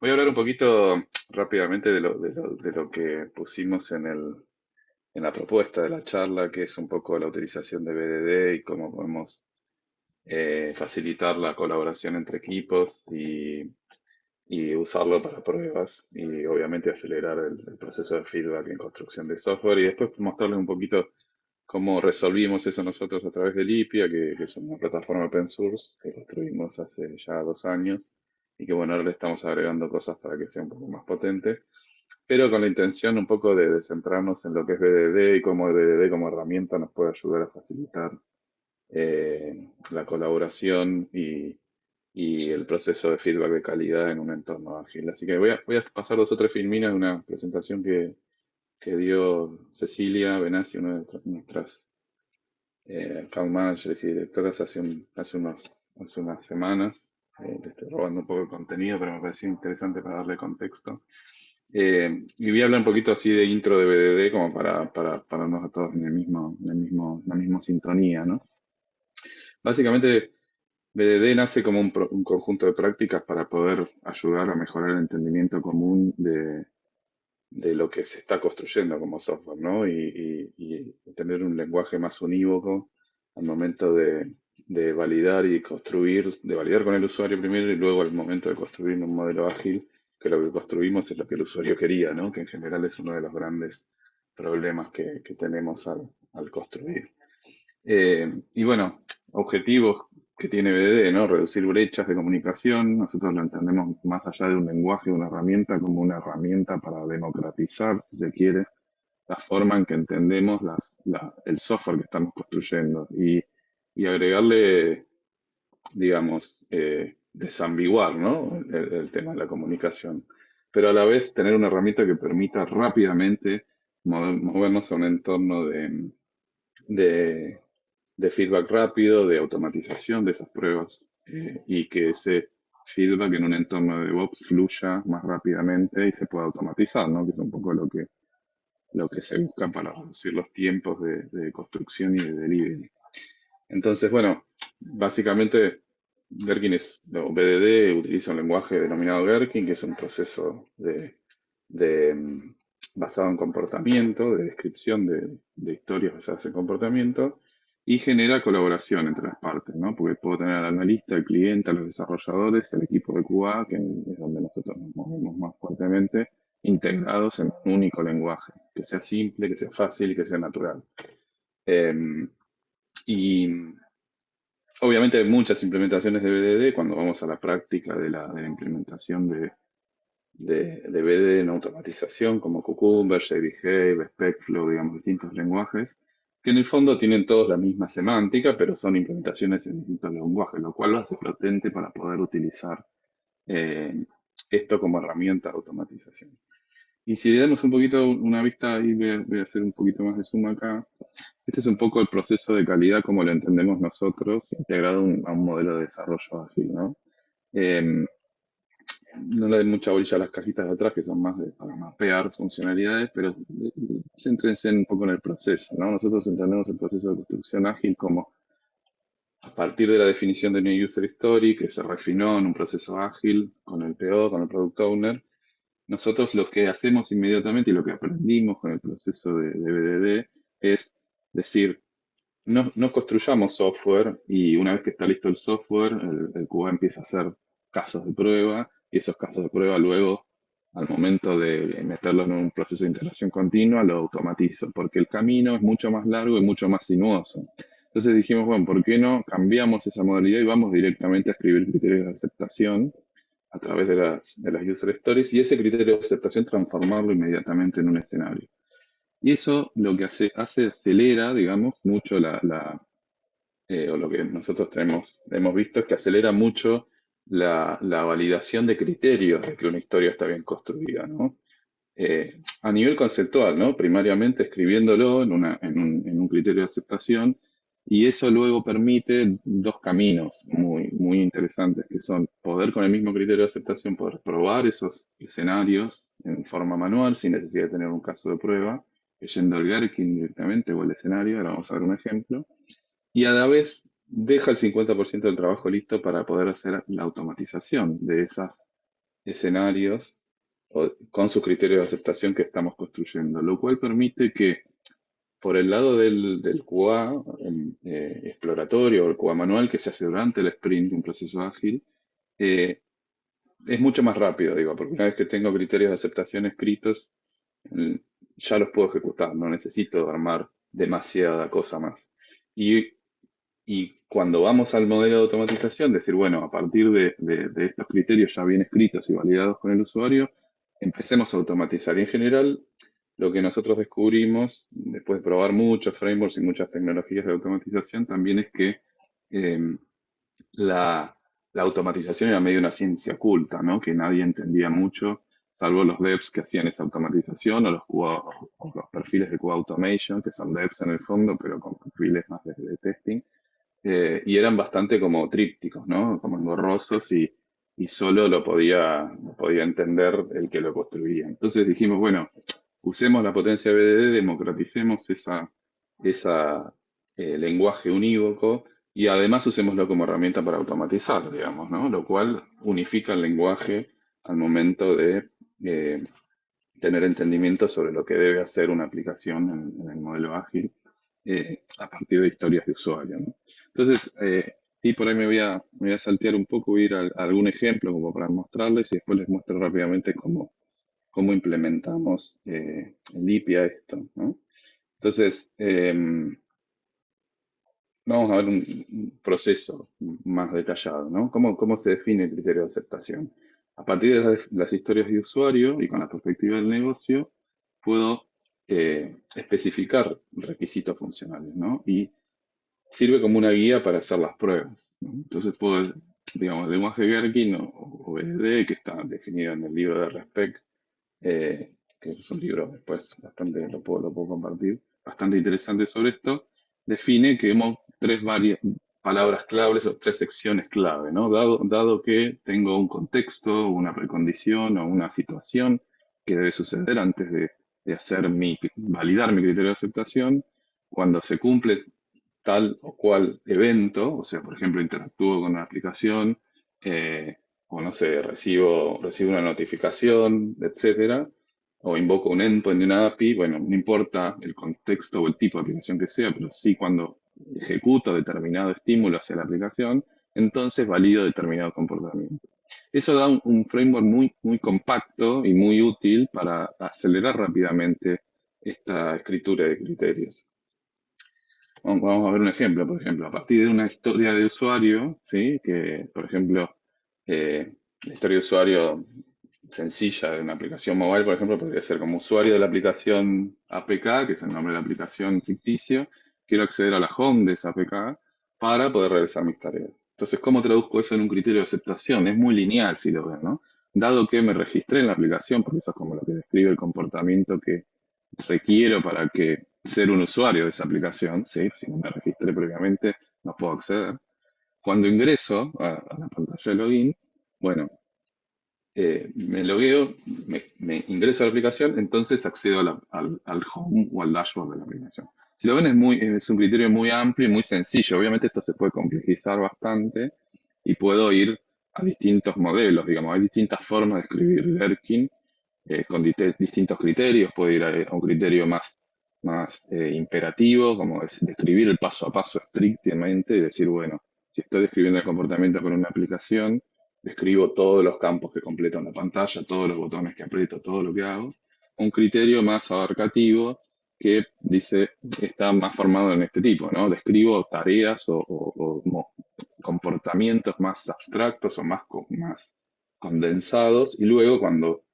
Voy a hablar un poquito rápidamente de lo que pusimos en la propuesta de la charla, que es un poco la utilización de BDD y cómo podemos facilitar la colaboración entre equipos y usarlo para pruebas y obviamente acelerar el proceso de feedback en construcción de software y después mostrarles un poquito cómo resolvimos eso nosotros a través de Lipia, que es una plataforma open source que construimos hace ya 2 años y que bueno, ahora le estamos agregando cosas para que sea un poco más potente, pero con la intención un poco de centrarnos en lo que es BDD y cómo el BDD como herramienta nos puede ayudar a facilitar la colaboración y el proceso de feedback de calidad en un entorno ágil. Así que voy a pasar 2 o 3 filminas de una presentación que dio Cecilia Benassi, una de nuestras account managers y directoras hace unas semanas. Le estoy robando un poco de contenido, pero me pareció interesante para darle contexto. Y voy a hablar un poquito así de intro de BDD como para ponernos a todos en la misma sintonía, ¿no? Básicamente, BDD nace como un conjunto de prácticas para poder ayudar a mejorar el entendimiento común de lo que se está construyendo como software, ¿no? Y tener un lenguaje más unívoco al momento de validar y construir, de validar con el usuario primero y luego al momento de construir un modelo ágil, que lo que construimos es lo que el usuario quería, ¿no? Que en general es uno de los grandes problemas que tenemos al construir. Y bueno, objetivos que tiene BDD, ¿no? Reducir brechas de comunicación. Nosotros lo entendemos más allá de un lenguaje, de una herramienta, como una herramienta para democratizar, si se quiere, la forma en que entendemos el software que estamos construyendo y agregarle, digamos, desambiguar, ¿no? El tema de la comunicación. Pero a la vez tener una herramienta que permita rápidamente movernos a un entorno de, de feedback rápido, de automatización de esas pruebas y que ese feedback en un entorno de DevOps fluya más rápidamente y se pueda automatizar, ¿no? Que es un poco lo que se busca para reducir los tiempos de construcción y de delivery. Entonces, bueno, básicamente Gherkin o BDD utiliza un lenguaje denominado Gherkin, que es un proceso de, basado en comportamiento, de descripción de historias basadas en comportamiento, y genera colaboración entre las partes, ¿no? Porque puedo tener al analista, al cliente, a los desarrolladores, al equipo de QA, que es donde nosotros nos movemos más fuertemente, integrados en un único lenguaje, que sea simple, que sea fácil y que sea natural. Eh, y obviamente hay muchas implementaciones de BDD cuando vamos a la práctica de la implementación de BDD en automatización, como Cucumber, JBehave, Specflow, digamos, distintos lenguajes, que en el fondo tienen todos la misma semántica, pero son implementaciones en distintos lenguajes, lo cual lo hace potente para poder utilizar eh, esto como herramienta de automatización. Y si le damos un poquito una vista, y voy a hacer un poquito más de zoom acá, este es un poco el proceso de calidad como lo entendemos nosotros, integrado a un modelo de desarrollo ágil, ¿no? Eh, no le den mucha bolilla a las cajitas de atrás, que son más para mapear funcionalidades, pero céntrense un poco en el proceso, ¿no? Nosotros entendemos el proceso de construcción ágil como a partir de la definición de New User Story, que se refinó en un proceso ágil con el PO, con el Product Owner. Nosotros lo que hacemos inmediatamente y lo que aprendimos con el proceso de BDD es decir, no construyamos software y una vez que está listo el software, el QA empieza a hacer casos de prueba y esos casos de prueba luego, al momento de meterlos en un proceso de integración continua, lo automatizo, porque el camino es mucho más largo y mucho más sinuoso. Entonces dijimos, bueno, ¿por qué no cambiamos esa modalidad y vamos directamente a escribir criterios de aceptación a través de las user stories y ese criterio de aceptación transformarlo inmediatamente en un escenario? Y eso lo que hace acelera, digamos, mucho o lo que nosotros hemos visto es que acelera mucho la validación de criterios de que una historia está bien construida, ¿no? A nivel conceptual, ¿no? Primariamente escribiéndolo en un criterio de aceptación, y eso luego permite dos caminos muy interesantes, que son poder con el mismo criterio de aceptación, poder probar esos escenarios en forma manual, sin necesidad de tener un caso de prueba, yendo al Gherkin directamente o al escenario, ahora vamos a ver un ejemplo, y a la vez deja el 50% del trabajo listo para poder hacer la automatización de esas escenarios con sus criterios de aceptación que estamos construyendo, lo cual permite que por el lado del QA exploratorio o el QA manual que se hace durante el sprint, un proceso ágil, eh, es mucho más rápido, digo, porque una vez que tengo criterios de aceptación escritos, mm, ya los puedo ejecutar, no necesito armar demasiada cosa más. Y, y cuando vamos al modelo de automatización, decir, bueno, a partir de estos criterios ya bien escritos y validados con el usuario, empecemos a automatizar. Y en general, lo que nosotros descubrimos, después de probar muchos frameworks y muchas tecnologías de automatización, también es que em, la, la automatización era medio una ciencia oculta, ¿no? Que nadie entendía mucho, salvo los devs que hacían esa automatización o o los perfiles de QA Automation, que son devs en el fondo, pero con perfiles más de testing. Y eran bastante como trípticos, ¿no? Como engorrosos y solo lo podía entender el que lo construía. Entonces dijimos, bueno, usemos la potencia BDD, democraticemos esa lenguaje unívoco y además usémoslo como herramienta para automatizar, digamos, ¿no? Lo cual unifica el lenguaje al momento de eh, tener entendimiento sobre lo que debe hacer una aplicación en el modelo ágil a partir de historias de usuario, ¿no? Entonces, y por ahí me voy a saltear un poco, voy a ir a algún ejemplo como para mostrarles y después les muestro rápidamente cómo implementamos el IPI a esto, ¿no? Entonces, vamos a ver un proceso más detallado, ¿no? ¿Cómo se define el criterio de aceptación? A partir de las historias de usuario y con la perspectiva del negocio, puedo especificar requisitos funcionales, ¿no? Y sirve como una guía para hacer las pruebas, ¿no? Entonces puedo, digamos, el lenguaje Gherkin o BSD, que está definido en el libro de Respect, que es un libro después bastante, lo puedo compartir, bastante interesante sobre esto, define que hemos palabras claves o tres secciones clave, ¿no? Dado que tengo un contexto, una precondición o una situación que debe suceder antes de validar mi criterio de aceptación, cuando se cumple tal o cual evento, o sea, por ejemplo, interactúo con una aplicación, eh, o no sé, recibo una notificación, etcétera, o invoco un endpoint de una API, bueno, no importa el contexto o el tipo de aplicación que sea, pero sí cuando ejecuto determinado estímulo hacia la aplicación, entonces valido determinado comportamiento. Eso da un framework muy compacto y muy útil para acelerar rápidamente esta escritura de criterios. Vamos a ver un ejemplo, por ejemplo, a partir de una historia de usuario, ¿sí? Que, por ejemplo, la historia de usuario sencilla de una aplicación mobile, por ejemplo, podría ser como usuario de la aplicación APK, que es el nombre de la aplicación ficticio, quiero acceder a la home de esa APK para poder realizar mis tareas. Entonces, ¿cómo traduzco eso en un criterio de aceptación? Es muy lineal, si lo ven, ¿no? Dado que me registré en la aplicación, porque eso es como lo que describe el comportamiento que requiero para que ser un usuario de esa aplicación, ¿sí? Si no me registré previamente, no puedo acceder. Cuando ingreso a la pantalla de login, bueno, me logueo, me ingreso a la aplicación, entonces accedo al home o al dashboard de la aplicación. Si lo ven, es un criterio muy amplio y muy sencillo. Obviamente esto se puede complejizar bastante y puedo ir a distintos modelos, digamos, hay distintas formas de escribir Gherkin con distintos criterios. Puedo ir a un criterio más imperativo, como es describir el paso a paso estrictamente y decir, bueno, si estoy describiendo el comportamiento con una aplicación, describo todos los campos que completo en la pantalla, todos los botones que aprieto, todo lo que hago. Un criterio más abarcativo que dice, está más formado en este tipo, ¿no? Describo tareas o como comportamientos más abstractos o más condensados y luego cuando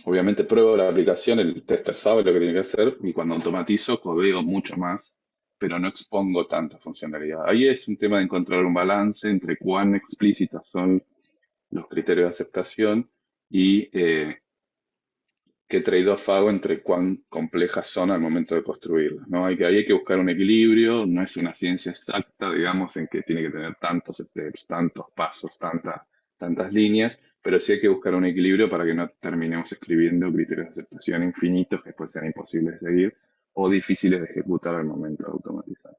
obviamente pruebo la aplicación, el tester sabe lo que tiene que hacer y cuando automatizo codeo mucho más, pero no expongo tanta funcionalidad. Ahí es un tema de encontrar un balance entre cuán explícitas son los criterios de aceptación y qué trade-off hago entre cuán complejas son al momento de construirlas, ¿no? Ahí hay que buscar un equilibrio, no es una ciencia exacta, digamos, en que tiene que tener tantos steps, tantos pasos, tantas líneas, pero sí hay que buscar un equilibrio para que no terminemos escribiendo criterios de aceptación infinitos que después sean imposibles de seguir o difíciles de ejecutar al momento de automatizar.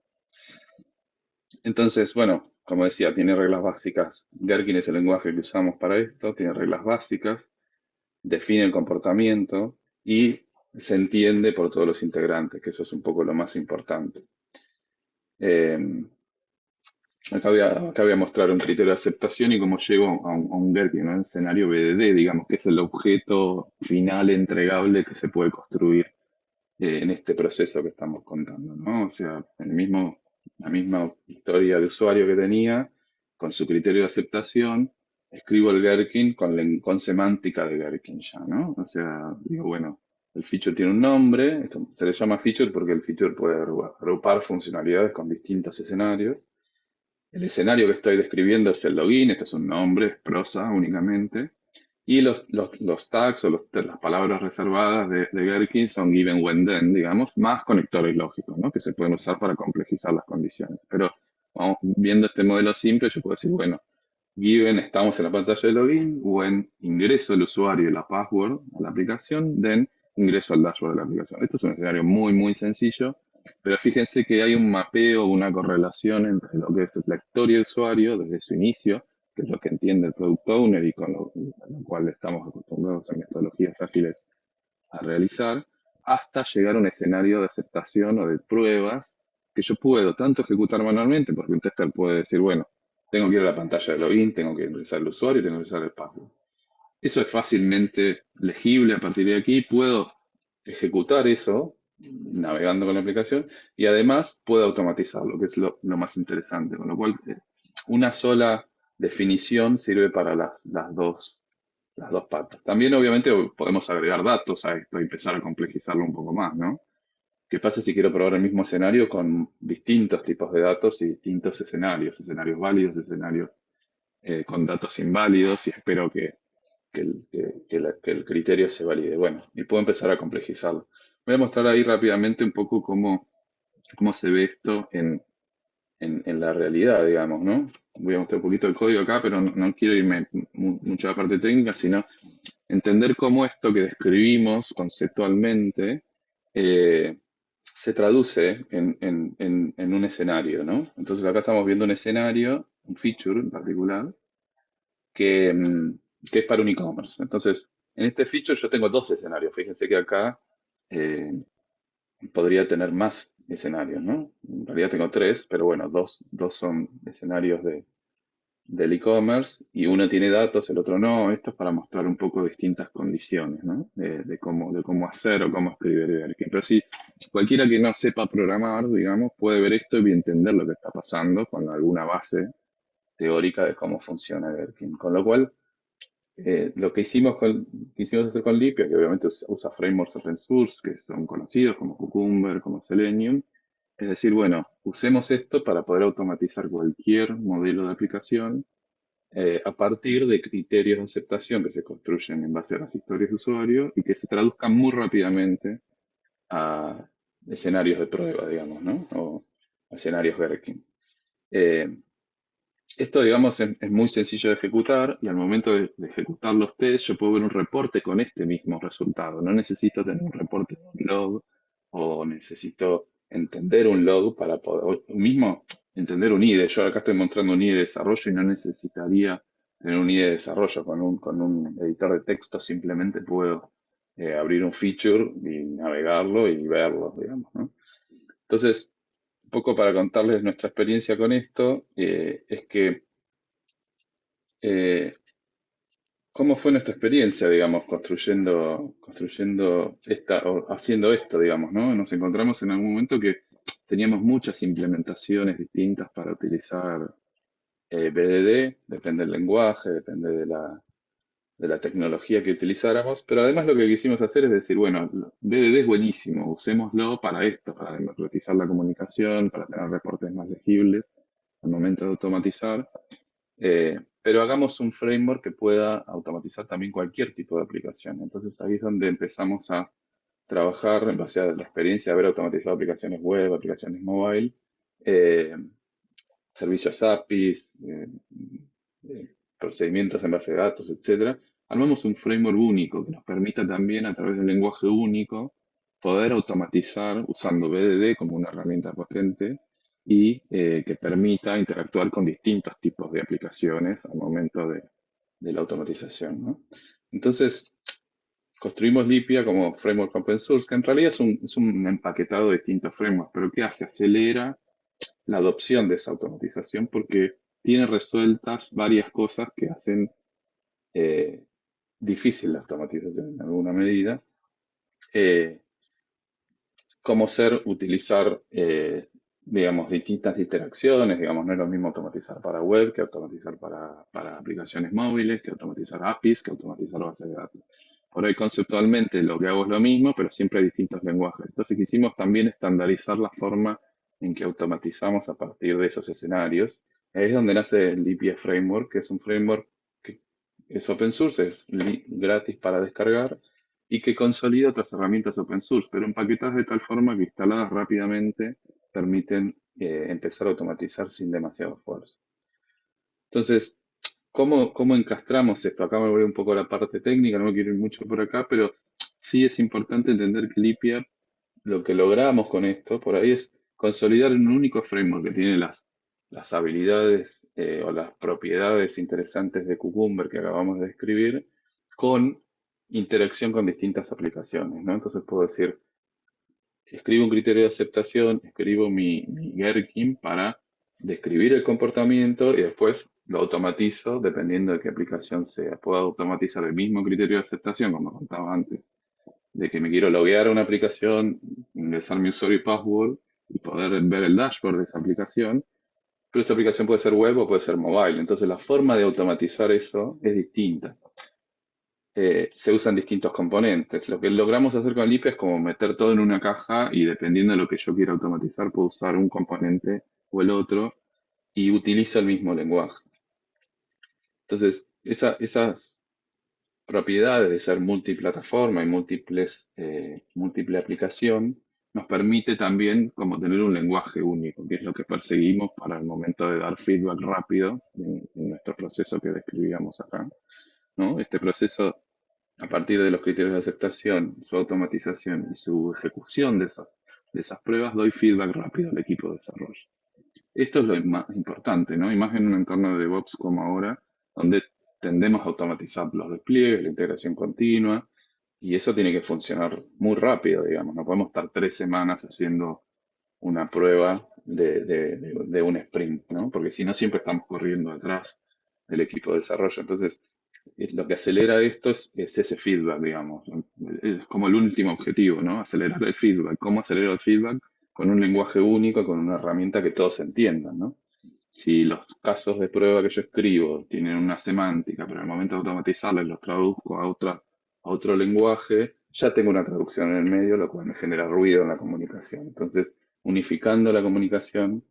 Entonces, bueno, como decía, tiene reglas básicas. Gherkin es el lenguaje que usamos para esto, tiene reglas básicas, define el comportamiento y se entiende por todos los integrantes, que eso es un poco lo más importante. Eh, acá voy a mostrar un criterio de aceptación y cómo llego a un Gherkin, ¿no? Un escenario BDD, digamos, que es el objeto final entregable que se puede construir en este proceso que estamos contando, ¿no? O sea, la misma historia de usuario que tenía, con su criterio de aceptación, escribo el Gherkin con semántica de Gherkin ya, ¿no? O sea, digo, bueno, el feature tiene un nombre, se le llama feature porque el feature puede agrupar funcionalidades con distintos escenarios. El escenario que estoy describiendo es el login, esto es un nombre, es prosa únicamente. Y los tags o las palabras reservadas de Gherkin son given when then, digamos, más conectores lógicos, ¿no? Que se pueden usar para complejizar las condiciones. Pero vamos, viendo este modelo simple, yo puedo decir, bueno, given, estamos en la pantalla de login, when ingreso el usuario y la password a la aplicación, then ingreso al dashboard de la aplicación. Esto es un escenario muy, muy sencillo, pero fíjense que hay un mapeo, una correlación entre lo que es la historia de usuario desde su inicio, que es lo que entiende el Product Owner y con lo cual estamos acostumbrados en metodologías ágiles a realizar, hasta llegar a un escenario de aceptación o de pruebas que yo puedo tanto ejecutar manualmente, porque un tester puede decir, bueno, tengo que ir a la pantalla de login, tengo que ingresar el usuario, tengo que ingresar el password. Eso es fácilmente legible a partir de aquí. Puedo ejecutar eso navegando con la aplicación y además puedo automatizarlo, que es lo más interesante. Con lo cual, una sola definición sirve para las dos patas. También, obviamente, podemos agregar datos a esto y empezar a complejizarlo un poco más, ¿no? ¿Qué pasa si quiero probar el mismo escenario con distintos tipos de datos y distintos escenarios? Escenarios válidos, escenarios con datos inválidos y espero que el criterio se valide. Bueno, y puedo empezar a complejizarlo. Voy a mostrar ahí rápidamente un poco cómo se ve esto en la realidad, digamos, ¿no? Voy a mostrar un poquito el código acá, pero no quiero irme mucho a la parte técnica, sino entender cómo esto que describimos conceptualmente eh, se traduce en un escenario, ¿no? Entonces acá estamos viendo un escenario, un feature en particular, que, que es para un e-commerce. Entonces, en este feature yo tengo dos escenarios. Fíjense que acá eh, podría tener más escenarios, ¿no? En realidad tengo tres, pero bueno, dos son escenarios del e-commerce y uno tiene datos, el otro no. Esto es para mostrar un poco distintas condiciones, ¿no? De cómo hacer o cómo escribir Gherkin. Pero sí, cualquiera que no sepa programar, digamos, puede ver esto y entender lo que está pasando con alguna base teórica de cómo funciona Gherkin. Con lo cual, lo que quisimos hacer con Lipia, que obviamente usa frameworks open source que son conocidos como Cucumber, como Selenium, es decir, bueno, usemos esto para poder automatizar cualquier modelo de aplicación a partir de criterios de aceptación que se construyen en base a las historias de usuario y que se traduzcan muy rápidamente a escenarios de prueba, digamos, ¿no? O a escenarios Gherkin. Eh, Esto, digamos, es muy sencillo de ejecutar y al momento de ejecutar los tests yo puedo ver un reporte con este mismo resultado. No necesito tener un reporte de un log o necesito entender un log para poder, o mismo entender un IDE. Yo acá estoy mostrando un IDE de desarrollo y no necesitaría tener un IDE de desarrollo. Con un editor de texto simplemente puedo abrir un feature y navegarlo y verlo, digamos, ¿no? Entonces, un poco para contarles nuestra experiencia con esto, es que eh, ¿cómo fue nuestra experiencia, digamos, construyendo o haciendo esto, digamos, ¿no? Nos encontramos en algún momento que teníamos muchas implementaciones distintas para utilizar BDD, depende del lenguaje, depende de la tecnología que utilizáramos, pero además lo que quisimos hacer es decir, bueno, BDD es buenísimo, usémoslo para esto, para democratizar la comunicación, para tener reportes más legibles al momento de automatizar. Pero hagamos un framework que pueda automatizar también cualquier tipo de aplicación. Entonces ahí es donde empezamos a trabajar en base a la experiencia de haber automatizado aplicaciones web, aplicaciones mobile, eh, servicios APIs, procedimientos en base de datos, etcétera. Armamos un framework único que nos permita también a través del lenguaje único poder automatizar usando BDD como una herramienta potente y que permita interactuar con distintos tipos de aplicaciones al momento de la automatización, ¿no? Entonces, construimos Lipia como framework open source, que en realidad es un empaquetado de distintos frameworks, pero ¿qué hace? Acelera la adopción de esa automatización porque tiene resueltas varias cosas que hacen eh, difícil la automatización en alguna medida, eh, como ser utilizar, digamos, distintas interacciones, digamos, no es lo mismo automatizar para web que automatizar para aplicaciones móviles, que automatizar APIs, que automatizar bases de datos. Por ahí conceptualmente lo que hago es lo mismo, pero siempre hay distintos lenguajes. Entonces quisimos también estandarizar la forma en que automatizamos a partir de esos escenarios. Ahí es donde nace el IPF Framework, que es un framework que es open source, es gratis para descargar y que consolida otras herramientas open source, pero empaquetadas de tal forma que instaladas rápidamente permiten empezar a automatizar sin demasiado esfuerzo. Entonces, ¿cómo encastramos esto? Acá me voy un poco a la parte técnica, no me quiero ir mucho por acá, pero sí es importante entender que Lipia, lo que logramos con esto, por ahí es consolidar en un único framework que tiene las habilidades o las propiedades interesantes de Cucumber que acabamos de describir, con interacción con distintas aplicaciones, ¿no? Entonces puedo decir, escribo un criterio de aceptación, escribo mi Gherkin para describir el comportamiento y después lo automatizo dependiendo de qué aplicación sea. Puedo automatizar el mismo criterio de aceptación, como contaba antes, de que me quiero loguear a una aplicación, ingresar mi usuario y password y poder ver el dashboard de esa aplicación, pero esa aplicación puede ser web o puede ser mobile. Entonces la forma de automatizar eso es distinta. Se usan distintos componentes. Lo que logramos hacer con Lipia es como meter todo en una caja y dependiendo de lo que yo quiera automatizar, puedo usar un componente o el otro y utilizo el mismo lenguaje. Entonces, esas propiedades de ser multiplataforma y múltiple aplicación nos permite también como tener un lenguaje único, que es lo que perseguimos para el momento de dar feedback rápido en nuestro proceso que describíamos acá, ¿no? Este proceso a partir de los criterios de aceptación, su automatización y su ejecución de esas pruebas, doy feedback rápido al equipo de desarrollo. Esto es lo más importante, ¿no? Y más en un entorno de DevOps como ahora, donde tendemos a automatizar los despliegues, la integración continua, y eso tiene que funcionar muy rápido, digamos. No podemos estar 3 semanas haciendo una prueba de un sprint, ¿no? Porque si no, siempre estamos corriendo atrás del equipo de desarrollo. Entonces, lo que acelera esto es ese feedback, digamos. Es como el último objetivo, ¿no? Acelerar el feedback. ¿Cómo acelero el feedback? Con un lenguaje único, con una herramienta que todos entiendan, ¿no? Si los casos de prueba que yo escribo tienen una semántica, pero al momento de automatizarlos los traduzco a otro lenguaje, ya tengo una traducción en el medio, lo cual me genera ruido en la comunicación. Entonces, unificando la comunicación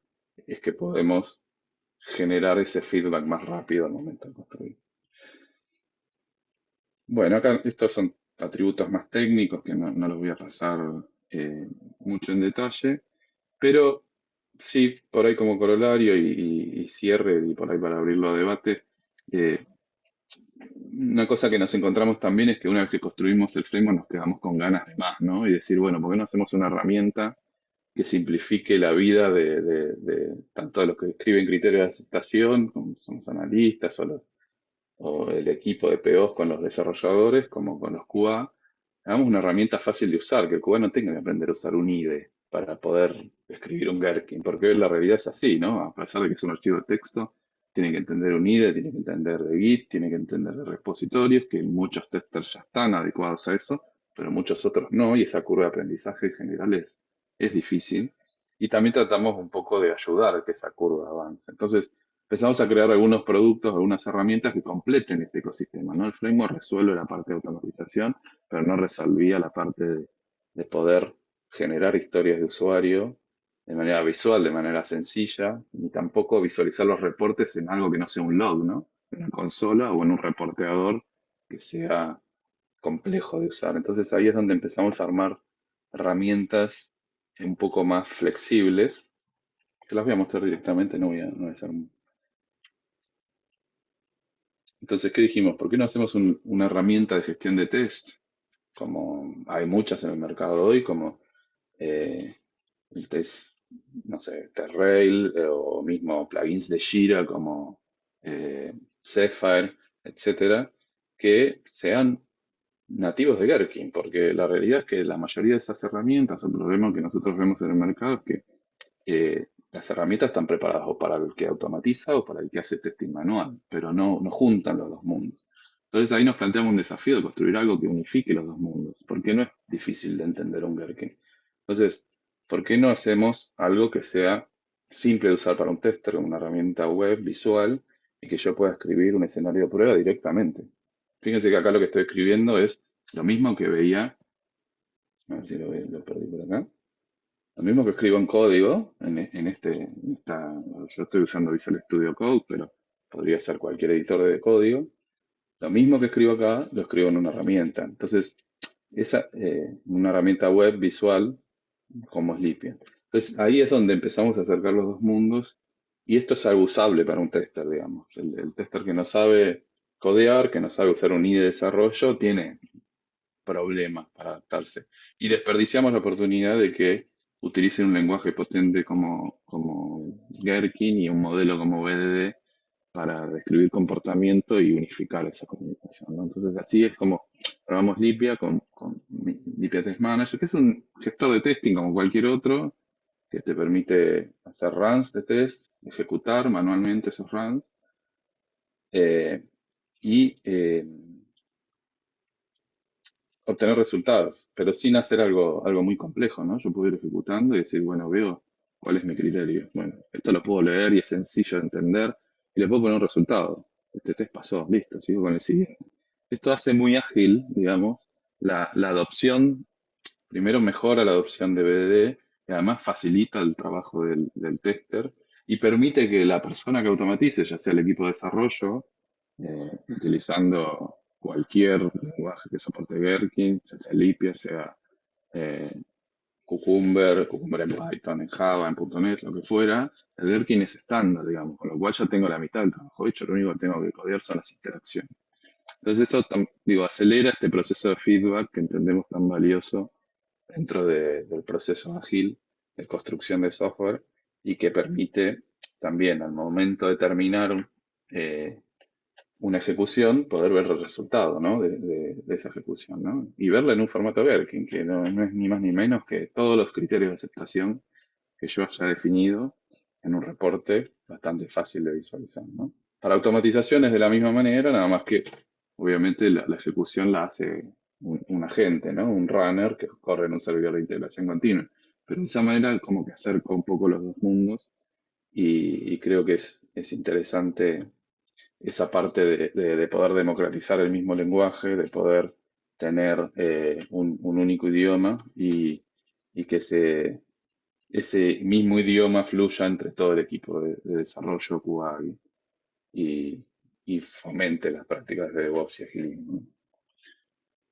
es que podemos generar ese feedback más rápido al momento de construir. Bueno, acá estos son atributos más técnicos que no los voy a pasar eh, mucho en detalle, pero sí, por ahí como corolario y cierre, y por ahí para abrirlo a debate, eh, una cosa que nos encontramos también es que una vez que construimos el framework nos quedamos con ganas de más, ¿no? Y decir, bueno, ¿por qué no hacemos una herramienta que simplifique la vida de tanto de los que escriben criterios de aceptación, como somos analistas o el equipo de POs con los desarrolladores, como con los QA? Hagamos una herramienta fácil de usar, que el QA no tenga que aprender a usar un IDE para poder escribir un Gherkin, porque hoy la realidad es así, ¿no? A pesar de que es un archivo de texto, tiene que entender un IDE, tiene que entender de Git, tiene que entender de repositorios, que muchos testers ya están adecuados a eso, pero muchos otros no, y esa curva de aprendizaje en general es difícil. Y también tratamos un poco de ayudar a que esa curva avance. Entonces, empezamos a crear algunos productos, algunas herramientas que completen este ecosistema, ¿no? El framework resuelve la parte de automatización, pero no resolvía la parte de poder generar historias de usuario de manera visual, de manera sencilla, ni tampoco visualizar los reportes en algo que no sea un log, ¿no? En una consola o en un reporteador que sea complejo de usar. Entonces ahí es donde empezamos a armar herramientas un poco más flexibles, que las voy a mostrar directamente, no voy a hacer. Entonces, ¿qué dijimos? ¿Por qué no hacemos una herramienta de gestión de test? Como hay muchas en el mercado hoy, como eh, el test no sé, Terrail o mismo plugins de Jira como Zephyr, etcétera, que sean nativos de Gherkin, porque la realidad es que la mayoría de esas herramientas, el problema que nosotros vemos en el mercado es que las herramientas están preparadas o para el que automatiza o para el que hace testing manual, pero no juntan los dos mundos. Entonces ahí nos planteamos un desafío de construir algo que unifique los dos mundos, porque no es difícil de entender un Gherkin. Entonces, ¿por qué no hacemos algo que sea simple de usar para un tester, una herramienta web visual y que yo pueda escribir un escenario de prueba directamente? Fíjense que acá lo que estoy escribiendo es lo mismo que veía, a ver si lo perdí por acá, lo mismo que escribo en código, yo estoy usando Visual Studio Code, pero podría ser cualquier editor de código. Lo mismo que escribo acá, lo escribo en una herramienta. Entonces, una herramienta web visual como Sleepy. Entonces, ahí es donde empezamos a acercar los dos mundos y esto es algo usable para un tester, digamos. El tester que no sabe codear, que no sabe usar un IDE de desarrollo, tiene problemas para adaptarse. Y desperdiciamos la oportunidad de que utilicen un lenguaje potente como Gherkin y un modelo como BDD para describir comportamiento y unificar esa comunicación, ¿no? Entonces así es como probamos Lipia con Lipia Test Manager, que es un gestor de testing como cualquier otro, que te permite hacer runs de test, ejecutar manualmente esos runs eh, y obtener resultados, pero sin hacer algo muy complejo, ¿no? Yo puedo ir ejecutando y decir, bueno, veo cuál es mi criterio. Bueno, esto lo puedo leer y es sencillo de entender y le puedo poner un resultado. Este test pasó, listo, sigo con el siguiente. Esto hace muy ágil, digamos, la adopción. Primero mejora la adopción de BDD y además facilita el trabajo del tester y permite que la persona que automatice, ya sea el equipo de desarrollo, utilizando cualquier lenguaje que soporte Gherkin, ya sea Lipia, sea eh, Cucumber en Python, en Java, en .NET, lo que fuera, el Gherkin es estándar, digamos, con lo cual ya tengo la mitad del trabajo hecho, lo único que tengo que codear son las interacciones. Entonces eso, digo, acelera este proceso de feedback que entendemos tan valioso dentro del proceso ágil de construcción de software y que permite también al momento de terminar eh, una ejecución poder ver el resultado, ¿no? de esa ejecución, ¿no? Y verla en un formato Gherkin, que no es ni más ni menos que todos los criterios de aceptación que yo haya definido en un reporte bastante fácil de visualizar, ¿no? Para automatización es de la misma manera, nada más que obviamente la ejecución la hace un agente, ¿no? Un runner que corre en un servidor de integración continua. Pero de esa manera como que acerca un poco los dos mundos y creo que es interesante esa parte de poder democratizar el mismo lenguaje, de poder tener un único idioma y que ese mismo idioma fluya entre todo el equipo de desarrollo QA y, y fomente las prácticas de DevOps y agilismo, ¿no?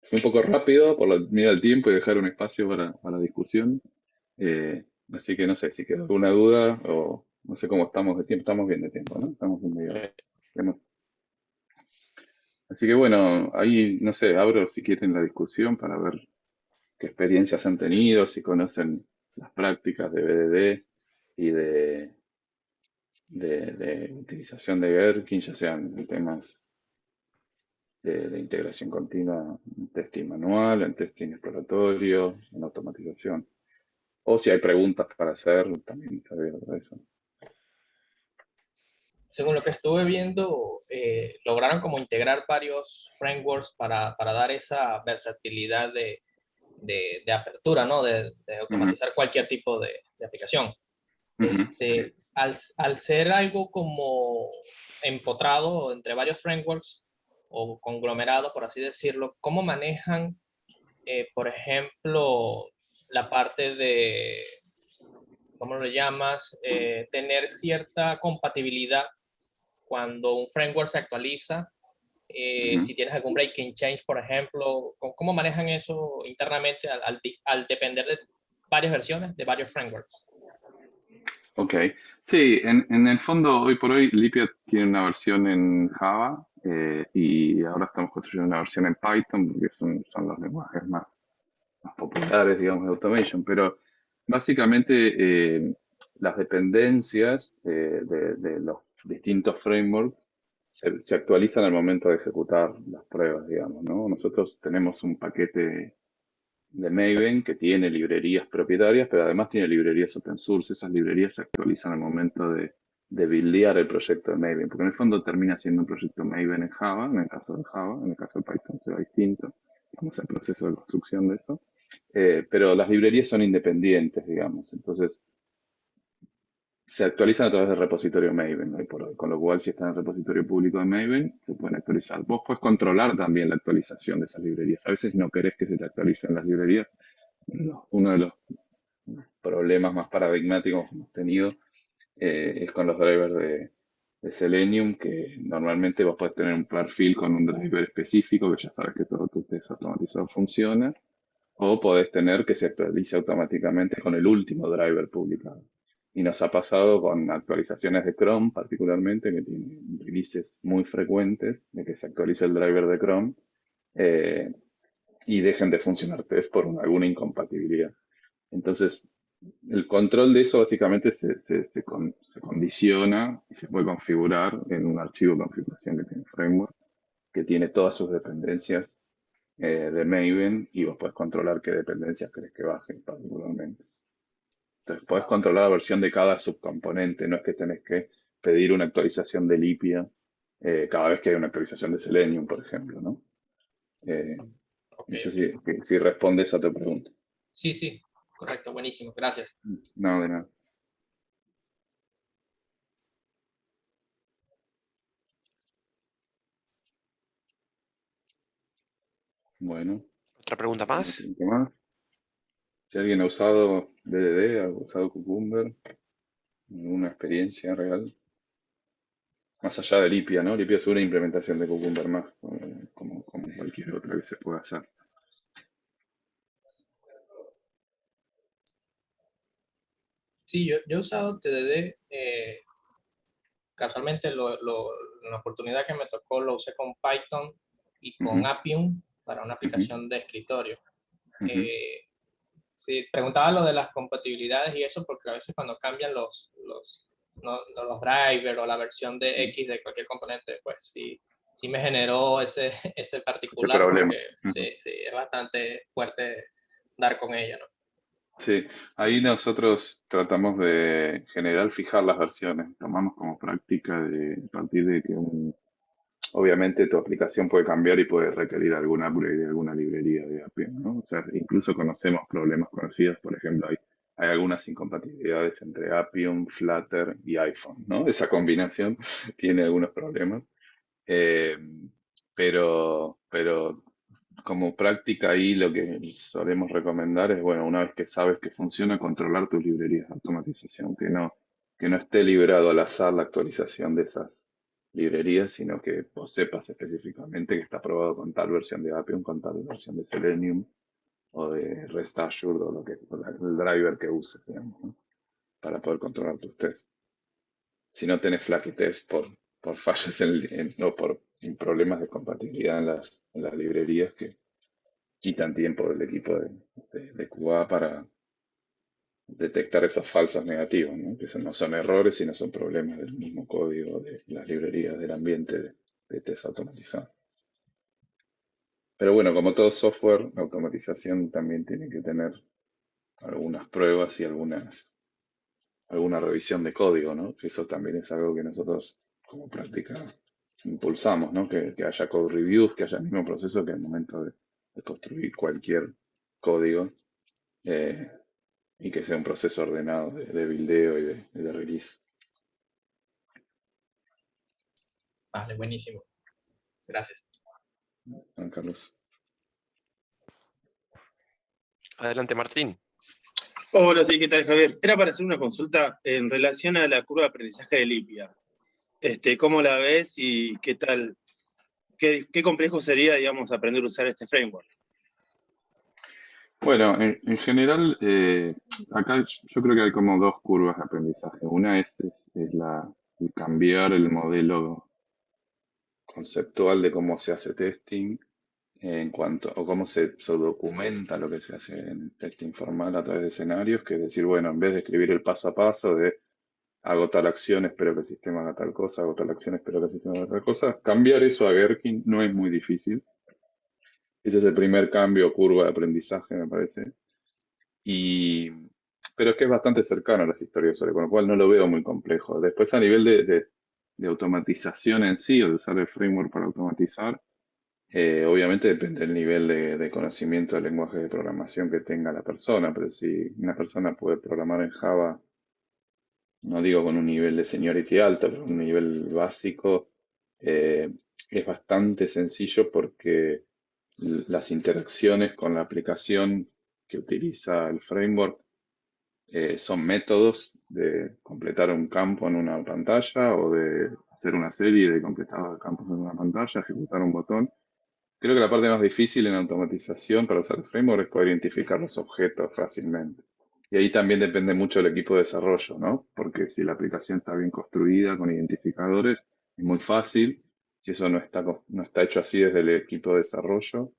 Fue un poco rápido por la medida del tiempo y dejar un espacio para discusión. Así que no sé si queda alguna duda o no sé cómo estamos de tiempo. Estamos bien de tiempo, ¿no? Estamos en medio hora. Tenemos- Así que bueno, ahí no sé, abro si quieren la discusión para ver qué experiencias han tenido, si conocen las prácticas de BDD y de utilización de Gherkin, ya sean en temas de integración continua, en testing manual, en testing exploratorio, en automatización. O si hay preguntas para hacer, también está abierto a eso. Según lo que estuve viendo, lograron como integrar varios frameworks para dar esa versatilidad de apertura, ¿no? De Ujú, automatizar cualquier tipo de aplicación. ujú, sí. Al ser algo como empotrado entre varios frameworks o conglomerado, por así decirlo, ¿cómo manejan, por ejemplo, la parte de, ¿cómo lo llamas? Tener cierta compatibilidad cuando un framework se actualiza, Ujú. si tienes algún breaking change, por ejemplo, ¿cómo manejan eso internamente al depender de varias versiones de varios frameworks? Ok, sí, en el fondo, hoy por hoy, Lipia tiene una versión en Java y ahora estamos construyendo una versión en Python porque son los lenguajes más populares, digamos, de automation, pero básicamente las dependencias de los distintos frameworks se actualizan al momento de ejecutar las pruebas, digamos, ¿no? Nosotros tenemos un paquete de Maven que tiene librerías propietarias, pero además tiene librerías open source. Esas librerías se actualizan al momento de buildear el proyecto de Maven, porque en el fondo termina siendo un proyecto Maven en Java, en el caso de Java, en el caso de Python será distinto, vamos al proceso de construcción de eso. Pero las librerías son independientes, digamos, entonces se actualizan a través del repositorio Maven, hoy por hoy, con lo cual si está en el repositorio público de Maven, se pueden actualizar. Vos podés controlar también la actualización de esas librerías. A veces no querés que se te actualicen las librerías. No, uno de los problemas más paradigmáticos que hemos tenido es con los drivers de Selenium, que normalmente vos podés tener un perfil con un driver específico, que ya sabes que todo tu test automatizado funciona, o podés tener que se actualice automáticamente con el último driver publicado. Y nos ha pasado con actualizaciones de Chrome, particularmente, que tienen releases muy frecuentes de que se actualice el driver de Chrome eh, y dejen de funcionar test por alguna incompatibilidad. Entonces, el control de eso básicamente se condiciona y se puede configurar en un archivo de configuración que tiene el framework, que tiene todas sus dependencias de Maven y vos podés controlar qué dependencias querés que bajen particularmente. Entonces, podés controlar la versión de cada subcomponente, no es que tenés que pedir una actualización de Lipia cada vez que hay una actualización de Selenium, por ejemplo, ¿no? Eh, Ok, eso ok. sí respondes a tu pregunta. Sí, sí, correcto, buenísimo, gracias. No, de nada. Bueno, ¿Otra pregunta ¿alguna más? pregunta más? Si alguien ha usado DDD, ha usado Cucumber, alguna experiencia real, más allá de Lipia, ¿no? Lipia es una implementación de Cucumber más, como cualquier otra que se pueda hacer. Sí, yo he usado TDD, casualmente en la oportunidad que me tocó lo usé con Python y con Ujú, Appium para una ujú, aplicación de escritorio. ujú. Eh, sí, preguntaba lo de las compatibilidades y eso porque a veces cuando cambian los drivers o la versión de X de cualquier componente, pues sí, sí me generó ese, ese Ese particular problema. porque Ujú. sí, sí, es bastante fuerte dar con ella, ¿no? Sí, ahí nosotros tratamos de, en general, fijar las versiones. Tomamos como práctica de a partir de que obviamente tu aplicación puede cambiar y puede requerir algún upgrade de alguna librería de Appium, ¿no? O sea, incluso conocemos problemas conocidos, por ejemplo, hay algunas incompatibilidades entre Appium, Flutter y iPhone, ¿no? Esa combinación tiene algunos problemas. Eh, pero como práctica ahí lo que solemos recomendar es, bueno, una vez que sabes que funciona, controlar tus librerías de automatización, que no esté librado al azar la actualización de esas librerías, sino que vos sepas específicamente que está aprobado con tal versión de Appium, con tal versión de Selenium o de REST Assured o el driver que uses, digamos, ¿no? Para poder controlar tus tests. Si no tenés flaky test por fallas o por problemas de compatibilidad en las librerías que quitan tiempo del equipo de QA para detectar esos falsos negativos, ¿no? Que no son errores, sino son problemas del mismo código de las librerías del ambiente de test automatizado. Pero bueno, como todo software, la automatización también tiene que tener algunas pruebas y alguna revisión de código, ¿no? Que eso también es algo que nosotros como práctica impulsamos, ¿no? Que haya code reviews, que haya el mismo proceso que al momento de construir cualquier código eh, y que sea un proceso ordenado de buildeo y de release. Vale, buenísimo. Gracias. Juan Carlos. Adelante, Martín. Hola, sí, ¿qué tal, Javier? Era para hacer una consulta en relación a la curva de aprendizaje de Lipia. ¿Cómo la ves y qué tal? ¿Qué complejo sería, digamos, aprender a usar este framework? Bueno, en general, acá yo creo que hay como dos curvas de aprendizaje. Una es el cambiar el modelo conceptual de cómo se hace testing en cuanto o cómo se documenta lo que se hace en testing formal a través de escenarios, que es decir, bueno, en vez de escribir el paso a paso de hago tal acción, espero que el sistema haga tal cosa, hago tal acción, espero que el sistema haga tal cosa, cambiar eso a Gherkin no es muy difícil. Ese es el primer cambio o curva de aprendizaje, me parece. Y, pero es que es bastante cercano a las historias con lo cual no lo veo muy complejo. Después, a nivel de automatización en sí, o de usar el framework para automatizar, obviamente depende del nivel de conocimiento del lenguaje de programación que tenga la persona, pero si una persona puede programar en Java, no digo con un nivel de seniority alto, pero un nivel básico, eh, es bastante sencillo porque las interacciones con la aplicación que utiliza el framework son métodos de completar un campo en una pantalla o de hacer una serie de completados de campos en una pantalla, ejecutar un botón. Creo que la parte más difícil en automatización para usar el framework es poder identificar los objetos fácilmente. Y ahí también depende mucho del equipo de desarrollo, ¿no? Porque si la aplicación está bien construida con identificadores, es muy fácil. Si eso no está hecho así desde el equipo de desarrollo,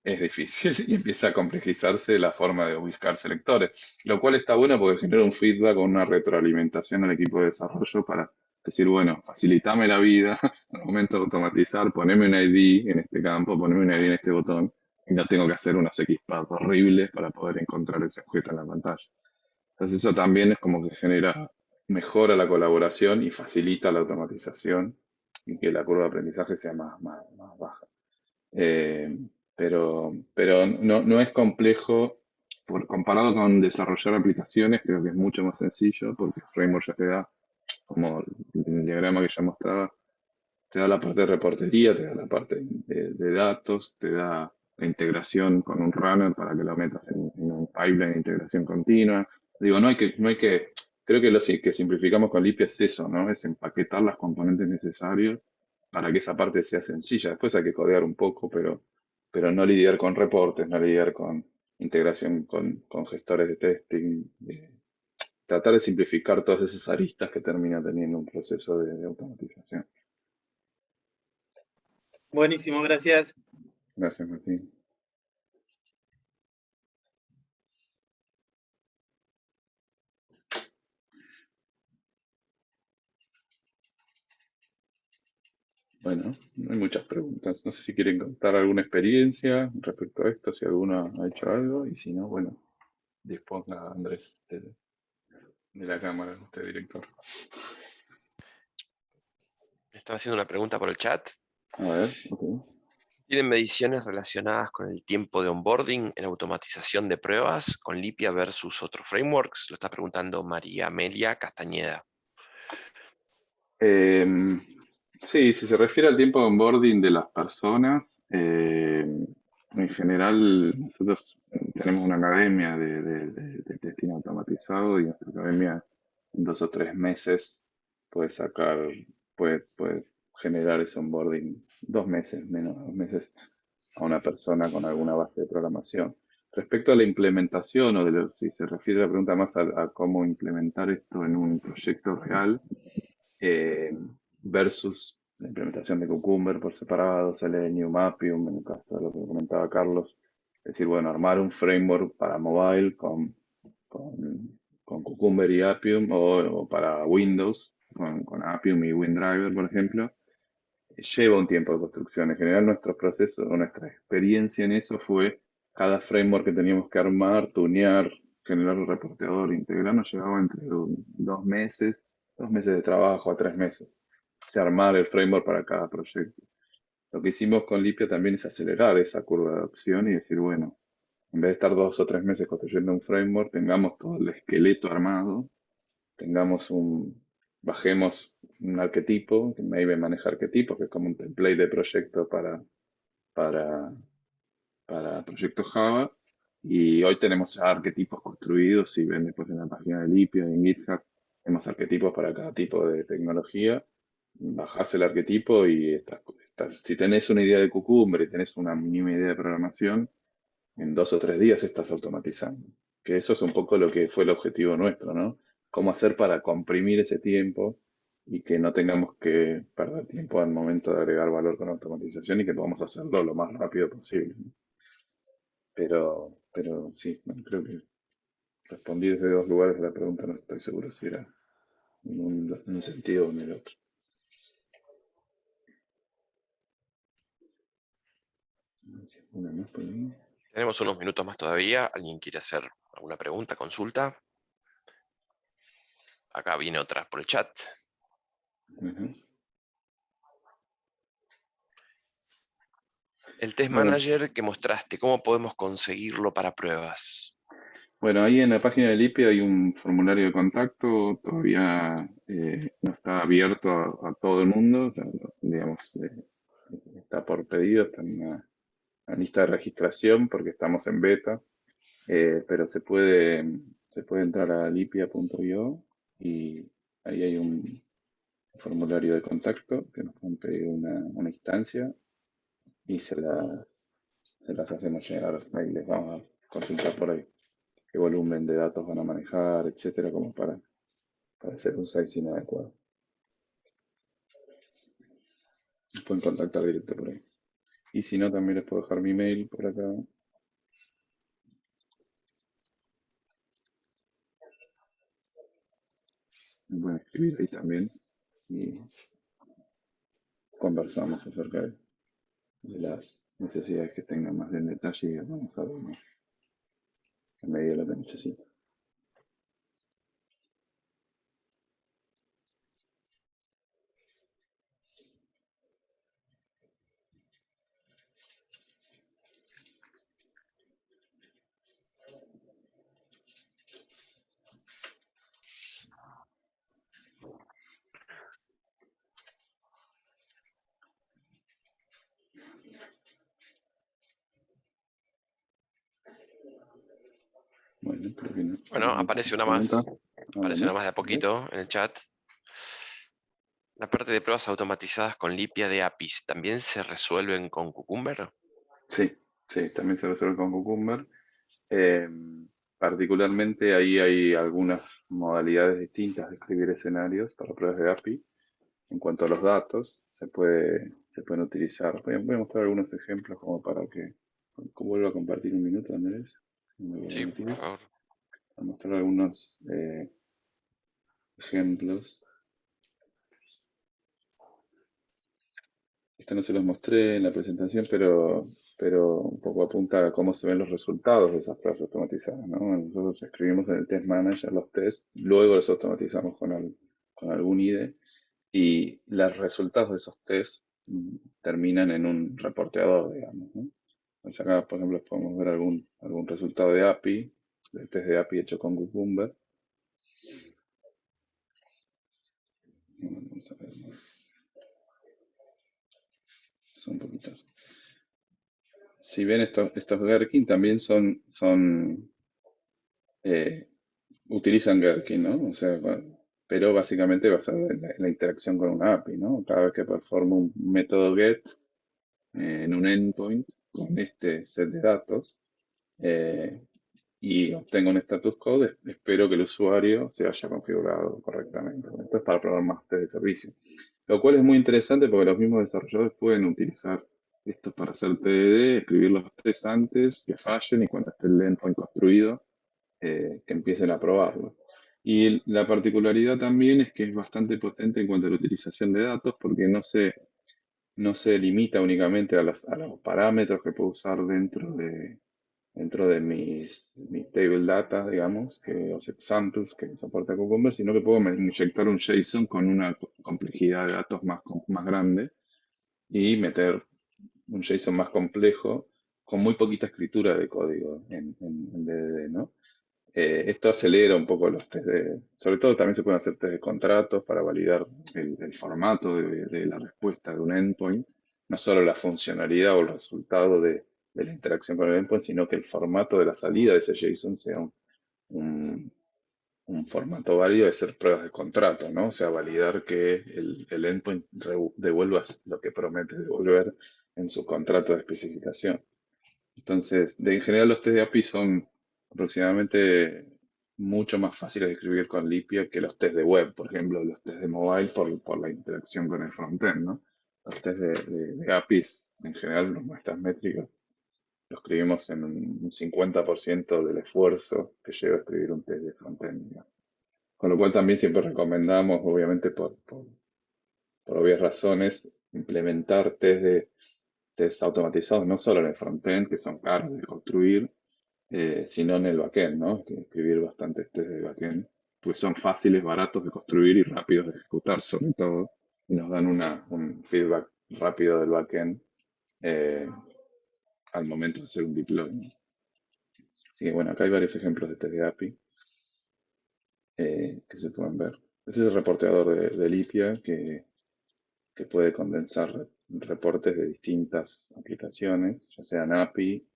es difícil y empieza a complejizarse la forma de buscar selectores, lo cual está bueno porque genera un feedback o una retroalimentación al equipo de desarrollo para decir, bueno, facilitame la vida al momento de automatizar, poneme un ID en este campo, poneme un ID en este botón y no tengo que hacer unos XPath horribles para poder encontrar ese objeto en la pantalla. Entonces eso también es como que genera, mejora la colaboración y facilita la automatización y que la curva de aprendizaje sea más baja. Eh, pero no es complejo, comparado con desarrollar aplicaciones, creo que es mucho más sencillo porque el framework ya te da, como el diagrama que ya mostraba, te da la parte de reportería, te da la parte de datos, te da la integración con un runner para que lo metas en un pipeline de integración continua. Digo, creo que lo que simplificamos con Lipia es eso, ¿no? Es empaquetar las componentes necesarias para que esa parte sea sencilla. Después hay que codear un poco, pero no lidiar con reportes, no lidiar con integración con gestores de testing. Tratar de simplificar todas esas aristas que termina teniendo un proceso de automatización. Buenísimo, gracias. Gracias, Martín. Bueno, no hay muchas preguntas. No sé si quieren contar alguna experiencia respecto a esto, si alguno ha hecho algo, y si no, bueno, disponga Andrés de la cámara, usted director. Me están haciendo una pregunta por el chat. A ver, ok. ¿Tienen mediciones relacionadas con el tiempo de onboarding en automatización de pruebas con Lipia versus otros frameworks? Lo está preguntando María Amelia Castañeda. Sí, si se refiere al tiempo de onboarding de las personas, en general nosotros tenemos una academia de testing automatizado y nuestra academia en 2 o 3 meses puede sacar, puede generar ese onboarding 2 meses, menos de 2 meses, a una persona con alguna base de programación. Respecto a la implementación, si se refiere la pregunta más a cómo implementar esto en un proyecto real, eh, versus la implementación de Cucumber por separado, Selenium, Appium, en el caso de lo que comentaba Carlos. Es decir, bueno, armar un framework para mobile con Cucumber y Appium, o para Windows con Appium y WinDriver, por ejemplo, lleva un tiempo de construcción. En general, nuestros procesos o nuestra experiencia en eso fue cada framework que teníamos que armar, tunear, generar un reporteador, integrar, nos llevaba entre 2 meses, 2 meses de trabajo a 3 meses. O sea, armar el framework para cada proyecto. Lo que hicimos con Lipia también es acelerar esa curva de adopción y decir, bueno, en vez de estar 2 o 3 meses construyendo un framework, tengamos todo el esqueleto armado, tengamos bajemos un arquetipo, que Maven maneja arquetipos, que es como un template de proyecto para, para proyectos Java, y hoy tenemos ya arquetipos construidos, si ven después en la página de Lipia, en GitHub, tenemos arquetipos para cada tipo de tecnología, bajás el arquetipo y si tenés una idea de Cucumber y tenés una mínima idea de programación, en 2 o 3 días estás automatizando. Que eso es un poco lo que fue el objetivo nuestro, ¿no? Cómo hacer para comprimir ese tiempo y que no tengamos que perder tiempo al momento de agregar valor con automatización y que podamos hacerlo lo más rápido posible, ¿no? Pero sí, bueno, creo que respondí desde dos lugares de la pregunta, no estoy seguro si era en un sentido o en el otro. Una más por ahí. Tenemos unos minutos más todavía. ¿Alguien quiere hacer alguna pregunta, consulta? Acá viene otra por el chat. Ujú. El test Bueno, manager que mostraste, ¿cómo podemos conseguirlo para pruebas? bueno, ahí en la página del IPI hay un formulario de contacto, todavía no está abierto a todo el mundo, o sea, digamos, está por pedido, está en una lista de registración porque estamos en beta, pero se puede entrar a lipia.io y ahí hay un formulario de contacto que nos pueden pedir una instancia y se las hacemos llegar, ahí les vamos a consultar por ahí qué volumen de datos van a manejar, etcétera, como para hacer un sizing adecuado. Nos pueden contactar directo por ahí. Y si no, también les puedo dejar mi mail por acá. Me pueden escribir ahí también y conversamos acerca de las necesidades que tengan más en detalle y vamos a ver más a medida de lo que necesiten. Bueno, creo que no. Bueno, aparece una más. Aparece una más de a A ver. poquito en el chat. La parte de pruebas automatizadas con Lipia de APIs, ¿también se resuelven con Cucumber? Sí, sí, también se resuelve con Cucumber. Eh, Particularmente ahí hay algunas modalidades distintas de escribir escenarios para pruebas de API. En cuanto a los datos, se pueden utilizar. Voy a mostrar algunos ejemplos como para que vuelva a compartir un minuto, Andrés. Si me hubiera Sí, por metido. favor. A mostrar algunos ejemplos. Esto no se los mostré en la presentación, pero un poco apunta a cómo se ven los resultados de esas pruebas automatizadas, ¿no? Nosotros escribimos en el Test Manager los tests, luego los automatizamos con algún IDE y los resultados de esos tests terminan en un reporteador, digamos, ¿no? Entonces acá, por ejemplo, podemos ver algún resultado de API, del test de API hecho con Cucumber. Bueno, vamos a ver más. Son poquitos. Si ven estos Gherkin también eh, utilizan Gherkin, ¿no? O sea, pero básicamente basado en la interacción con una API, ¿no? Cada vez que performo un método GET en un endpoint con este set de datos eh, y obtengo un status code, espero que el usuario se haya configurado correctamente. Esto es para probar más test de servicio. Lo cual es muy interesante porque los mismos desarrolladores pueden utilizar esto para hacer TDD, escribir los tests antes, que fallen y cuando esté el endpoint construido, que empiecen a probarlo. Y la particularidad también es que es bastante potente en cuanto a la utilización de datos porque no se limita únicamente a los parámetros que puedo usar dentro de mis table data, digamos, los examples que soporta Cucumber, sino que puedo inyectar un JSON con una complejidad de datos más grande y meter un JSON más complejo con muy poquita escritura de código en DDD, ¿no? Esto acelera un poco los test sobre todo también se pueden hacer test de contratos para validar el formato de la respuesta de un endpoint, no solo la funcionalidad o el resultado de la interacción con el endpoint, sino que el formato de la salida de ese JSON sea un, un formato válido de hacer pruebas de contrato, ¿no? O sea, validar que el endpoint devuelva lo que promete devolver en su contrato de especificación. Entonces, en general los test de API son aproximadamente mucho más fáciles de escribir con Lipia que los test de web, por ejemplo, los test de mobile por la interacción con el frontend, ¿no? Los test de APIs, en general, nuestras métricas, lo escribimos en un 50% del esfuerzo que lleva a escribir un test de frontend, digamos. Con lo cual también siempre recomendamos, obviamente por obvias razones, implementar test automatizados, no solo en el frontend, que son caros de construir, sino en el backend, ¿no? Que escribir bastantes test de backend, pues son fáciles, baratos de construir y rápidos de ejecutar, sobre todo, y nos dan un feedback rápido del backend eh, al momento de hacer un deploy, ¿no? Así que bueno, acá hay varios ejemplos de test de API que se pueden ver. Este es el reporteador de Lipia que puede condensar reportes de distintas aplicaciones, ya sean API,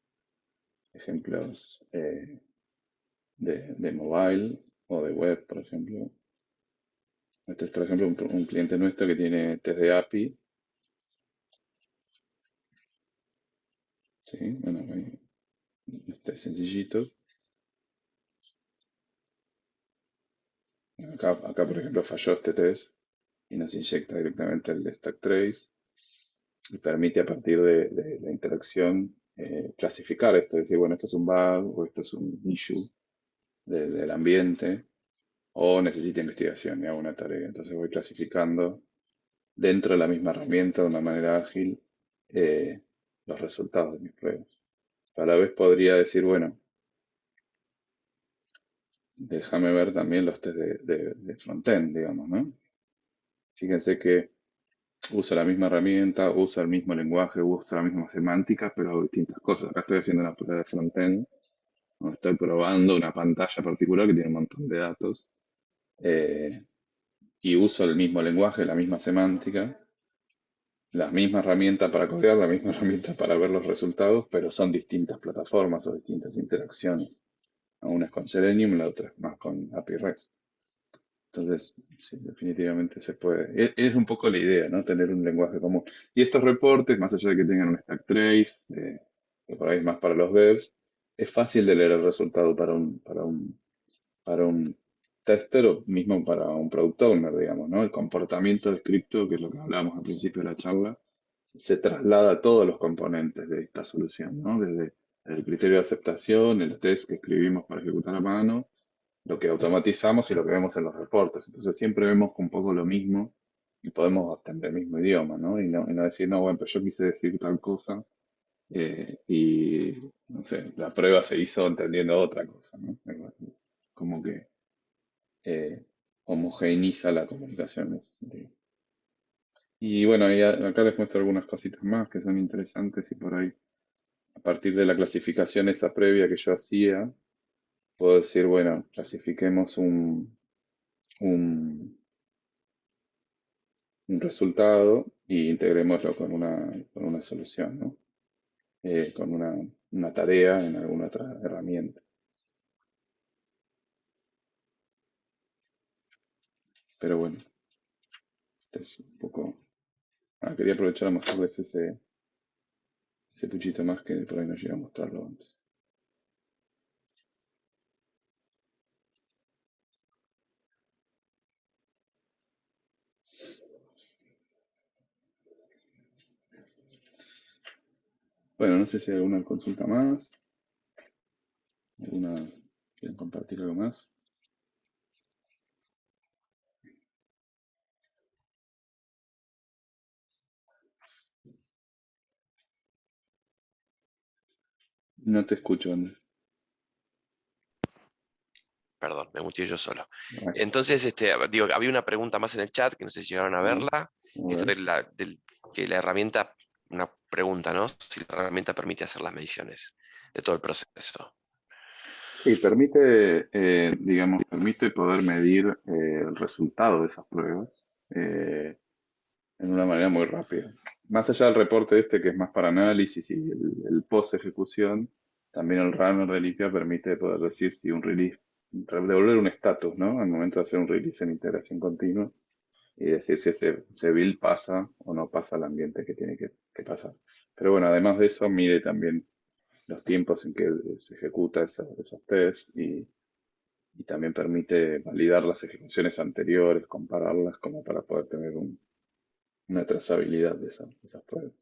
ejemplos de mobile o de web, por ejemplo. Este es, por ejemplo, un cliente nuestro que tiene test de API. ¿Sí? Bueno, hay test sencillitos. Acá, por ejemplo, falló este test y nos inyecta directamente el de Stack Trace y permite a partir de la interacción clasificar esto, decir, bueno, esto es un bug o esto es un issue del ambiente o necesita investigación y hago una tarea. Entonces voy clasificando dentro de la misma herramienta de una manera ágil los resultados de mis pruebas. A la vez podría decir, bueno, déjame ver también los test de frontend, digamos, ¿no? Fíjense que usa la misma herramienta, usa el mismo lenguaje, usa la misma semántica, pero hago distintas cosas. Acá estoy haciendo una prueba de frontend, donde estoy probando una pantalla particular que tiene un montón de datos, eh, y uso el mismo lenguaje, la misma semántica, la misma herramienta para codear, la misma herramienta para ver los resultados, pero son distintas plataformas o distintas interacciones. Una es con Selenium, la otra es más con API REST. Entonces, sí, definitivamente se puede. Es un poco la idea, ¿no? Tener un lenguaje común. Y estos reportes, más allá de que tengan un stack trace, que por ahí es más para los devs, es fácil de leer el resultado para un tester o mismo para un product owner, digamos, ¿no? El comportamiento descripto, que es lo que hablábamos al principio de la charla, se traslada a todos los componentes de esta solución, ¿no? Desde el criterio de aceptación, el test que escribimos para ejecutar a mano, lo que automatizamos y lo que vemos en los reportes. Entonces siempre vemos un poco lo mismo y podemos tener el mismo idioma, ¿no? Y no decir, no, bueno, pero yo quise decir tal cosa y, no sé, la prueba se hizo entendiendo otra cosa, ¿no? Como que eh, homogeneiza la comunicación en ese sentido. Y bueno, acá les muestro algunas cositas más que son interesantes y por ahí, a partir de la clasificación esa previa que yo hacía, puedo decir, bueno, clasifiquemos un, un resultado y integrémoslo con una solución, ¿no? Con una tarea en alguna otra herramienta. Pero bueno, este es un poco... quería aprovechar a mostrarles ese puchito más que por ahí no llegué a mostrarlo antes. Bueno, no sé si hay alguna consulta más. ¿Alguna quieren compartir algo más? No te escucho, Andrés. Perdón, me muteé yo solo. Acá. Entonces, digo, había una pregunta más en el chat que no sé si llegaron a verla. A Esto ver. que la herramienta, una pregunta, ¿no? Si la herramienta permite hacer las mediciones de todo el proceso. Sí, permite poder medir el resultado de esas pruebas en una manera muy rápida. Más allá del reporte este que es más para análisis y el post ejecución, también el runner de Lipia permite poder decir si un release, devolver un estatus, ¿no? Al momento de hacer un release en integración continua y decir si ese build pasa o no pasa al ambiente que tiene que pasar. Pero bueno, además de eso, mide también los tiempos en que se ejecuta esos tests y también permite validar las ejecuciones anteriores, compararlas como para poder tener una trazabilidad de esas pruebas.